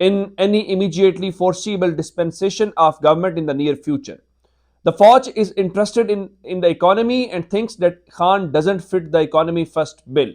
in any immediately foreseeable dispensation of government in the near future. The Fauj is interested in the economy and thinks that Khan doesn't fit the economy first bill.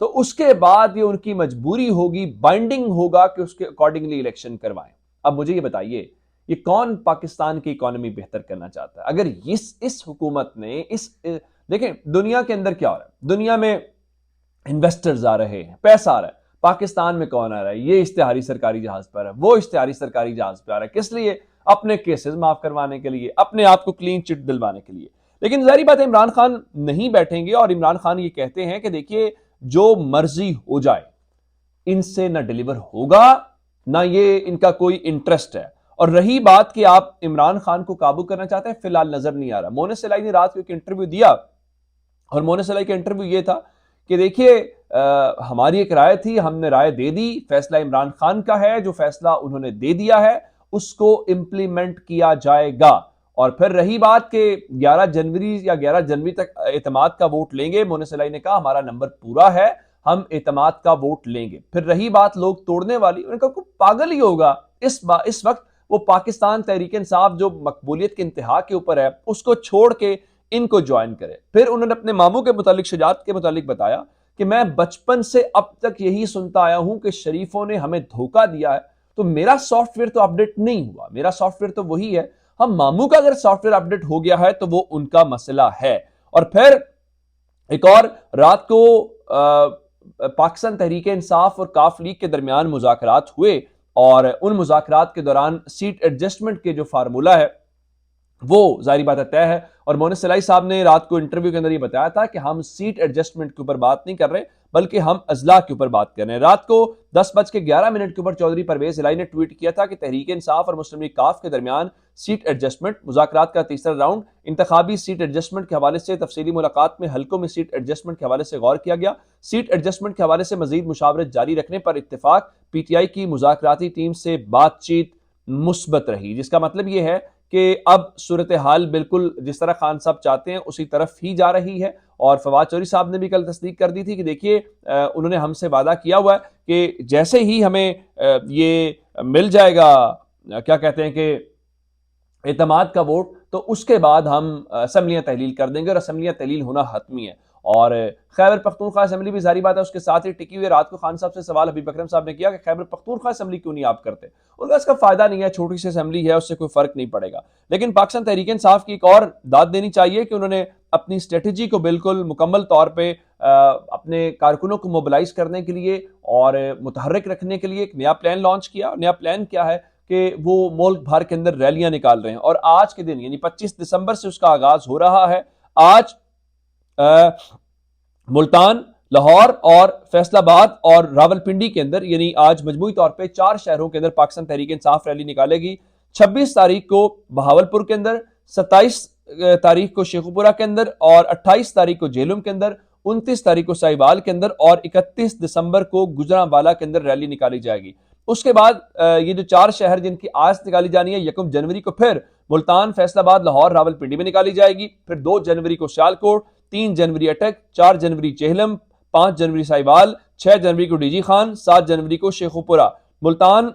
تو اس کے بعد یہ ان کی مجبوری ہوگی، binding ہوگا کہ اس کے اکارڈنگلی الیکشن کروائیں۔ اب مجھے یہ بتائیے، یہ کون پاکستان کی اکانومی بہتر کرنا چاہتا ہے؟ اگر اس حکومت نے دیکھیں دنیا کے اندر کیا ہو رہا ہے، دنیا میں انویسٹرز آ رہے ہیں، پیسہ آ رہا ہے، پاکستان میں کون آ رہا ہے؟ یہ اشتہاری سرکاری جہاز پر ہے، وہ اشتہاری سرکاری جہاز پہ آ رہا ہے، کس لیے؟ اپنے کیسز معاف کروانے کے لیے، اپنے آپ کو کلین چٹ دلوانے کے لیے۔ لیکن ظاہری بات ہے عمران خان نہیں بیٹھیں گے، اور عمران خان یہ کہتے ہیں کہ دیکھیے جو مرضی ہو جائے ان سے نہ ڈیلیور ہوگا، نہ یہ ان کا کوئی انٹرسٹ ہے۔ اور رہی بات کہ آپ عمران خان کو قابو کرنا چاہتے ہیں، فی الحال نظر نہیں آ رہا۔ مونس سلائی نے رات کو ایک انٹرویو دیا، اور مونس سلائی کا انٹرویو یہ تھا کہ دیکھیے ہماری ایک رائے تھی، ہم نے رائے دے دی، فیصلہ عمران خان کا ہے، جو فیصلہ انہوں نے دے دیا ہے اس کو امپلیمنٹ کیا جائے گا۔ اور پھر رہی بات کہ 11 جنوری تک اعتماد کا ووٹ لیں گے، مونس سلائی نے کہا ہمارا نمبر پورا ہے، ہم اعتماد کا ووٹ لیں گے۔ پھر رہی بات لوگ توڑنے والی، انہوں نے کہا کوئی پاگل ہی ہوگا اس وقت وہ پاکستان تحریک انصاف جو مقبولیت کے انتہا کے اوپر ہے اس کو چھوڑ کے ان کو جوائن کرے۔ پھر انہوں نے اپنے ماموں کے متعلق، شجاعت کے متعلق بتایا کہ میں بچپن سے اب تک یہی سنتا آیا ہوں کہ شریفوں نے ہمیں دھوکہ دیا ہے، تو میرا سافٹ ویئر تو اپڈیٹ نہیں ہوا، میرا سافٹ ویئر تو وہی ہے، ہم ماموں کا اگر سافٹ ویئر اپڈیٹ ہو گیا ہے تو وہ ان کا مسئلہ ہے۔ اور پھر ایک اور رات کو پاکستان تحریک انصاف اور کاف لیگ کے درمیان مذاکرات ہوئے، اور ان مذاکرات کے دوران سیٹ ایڈجسٹمنٹ کے جو فارمولہ ہے وہ ظاہری بات ہے طے ہے۔ اور مونس سلائی صاحب نے رات کو انٹرویو کے اندر یہ بتایا تھا کہ ہم سیٹ ایڈجسٹمنٹ کے اوپر بات نہیں کر رہے بلکہ ہم اضلاع کے اوپر بات کر رہے ہیں۔ رات کو 10:11 کے اوپر چودھری پرویز الہی نے ٹویٹ کیا تھا کہ تحریک انصاف اور مسلم لیگ کاف کے درمیان سیٹ ایڈجسٹمنٹ مذاکرات کا تیسرا راؤنڈ انتخابی سیٹ ایڈجسٹمنٹ کے حوالے سے تفصیلی ملاقات میں حلقوں میں سیٹ ایڈجسٹمنٹ کے حوالے سے غور کیا گیا۔ سیٹ ایڈجسٹمنٹ کے حوالے سے مزید مشاورت جاری رکھنے پر اتفاق، پی ٹی آئی کی مذاکراتی ٹیم سے بات چیت مثبت رہی، جس کا مطلب یہ ہے کہ اب صورتحال بالکل جس طرح خان صاحب چاہتے ہیں اسی طرف ہی جا رہی ہے۔ اور فواد چودھری صاحب نے بھی کل تصدیق کر دی تھی کہ دیکھیے انہوں نے ہم سے وعدہ کیا ہوا ہے کہ جیسے ہی ہمیں یہ مل جائے گا کیا کہتے ہیں کہ اعتماد کا ووٹ، تو اس کے بعد ہم اسمبلیاں تحلیل کر دیں گے، اور اسمبلیاں تحلیل ہونا حتمی ہے۔ اور خیبر پختونخوا اسمبلی بھی ظاہری بات ہے اس کے ساتھ ہی ٹکی ہوئی۔ رات کو خان صاحب سے سوال حبیب اکرم صاحب نے کیا کہ خیبر پختونخوا اسمبلی کیوں نہیں آپ کرتے؟ ان کا اس کا فائدہ نہیں ہے، چھوٹی سی اسمبلی ہے، اس سے کوئی فرق نہیں پڑے گا۔ لیکن پاکستان تحریک انصاف کی ایک اور داد دینی چاہیے کہ انہوں نے اپنی اسٹریٹجی کو بالکل مکمل طور پہ اپنے کارکنوں کو موبلائز کرنے کے لیے اور متحرک رکھنے کے لیے ایک نیا پلان لانچ کیا۔ نیا پلان کیا ہے کہ وہ ملک بھر کے اندر ریلیاں نکال رہے ہیں، اور آج کے دن یعنی 25 دسمبر سے اس کا آغاز ہو رہا ہے۔ آج ملتان، لاہور اور فیصل آباد اور راولپنڈی کے اندر، یعنی آج مجموعی طور پہ 4 شہروں کے اندر پاکستان تحریک انصاف ریلی نکالے گی۔ 26 تاریخ کو بہاولپور کے اندر، 27 تاریخ کو شیخوپورہ کے اندر، اور 28 تاریخ کو جہلم کے اندر، 29 تاریخ کو سہیوال کے اندر، اور 31 دسمبر کو گجرانوالہ کے اندر ریلی نکالی جائے گی۔ اس کے بعد یہ جو 4 شہر جن کی آج نکالی جانی ہے، 1 جنوری کو پھر ملتان، فیصل آباد، لاہور، راولپنڈی میں نکالی جائے گی، پھر 2 جنوری کو سیالکوٹ، 3 جنوری اٹک، 4 جنوری جہلم، 5 جنوری سہیوال، 6 جنوری کو ڈی جی خان، 7 جنوری کو شیخوپورہ۔ ملتان،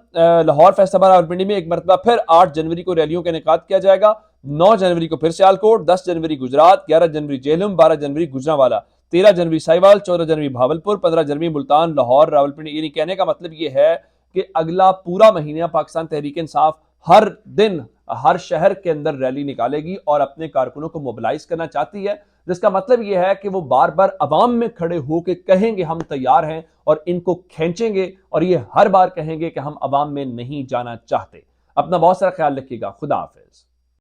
لاہور، فیصل آباد، راولپنڈی میں ایک مرتبہ پھر 8 جنوری کو ریلیوں کا انعقاد کیا جائے گا۔ 9 جنوری کو پھر سیالکوٹ، 10 جنوری گجرات، 11 جنوری جہلم، 12 جنوری گجرانوالہ، 13 جنوری سہیوال، 14 جنوری بہاولپور، 15 جنوری ملتان، لاہور، راولپنڈی۔ یعنی کہنے کا مطلب یہ ہے کہ اگلا پورا مہینہ پاکستان تحریک انصاف ہر دن ہر شہر کے اندر ریلی نکالے گی اور اپنے کارکنوں کو موبلائز کرنا چاہتی ہے، جس کا مطلب یہ ہے کہ وہ بار بار عوام میں کھڑے ہو کے کہیں گے ہم تیار ہیں، اور ان کو کھینچیں گے، اور یہ ہر بار کہیں گے کہ ہم عوام میں نہیں جانا چاہتے۔ اپنا بہت سارا خیال رکھیے گا۔ خدا حافظ۔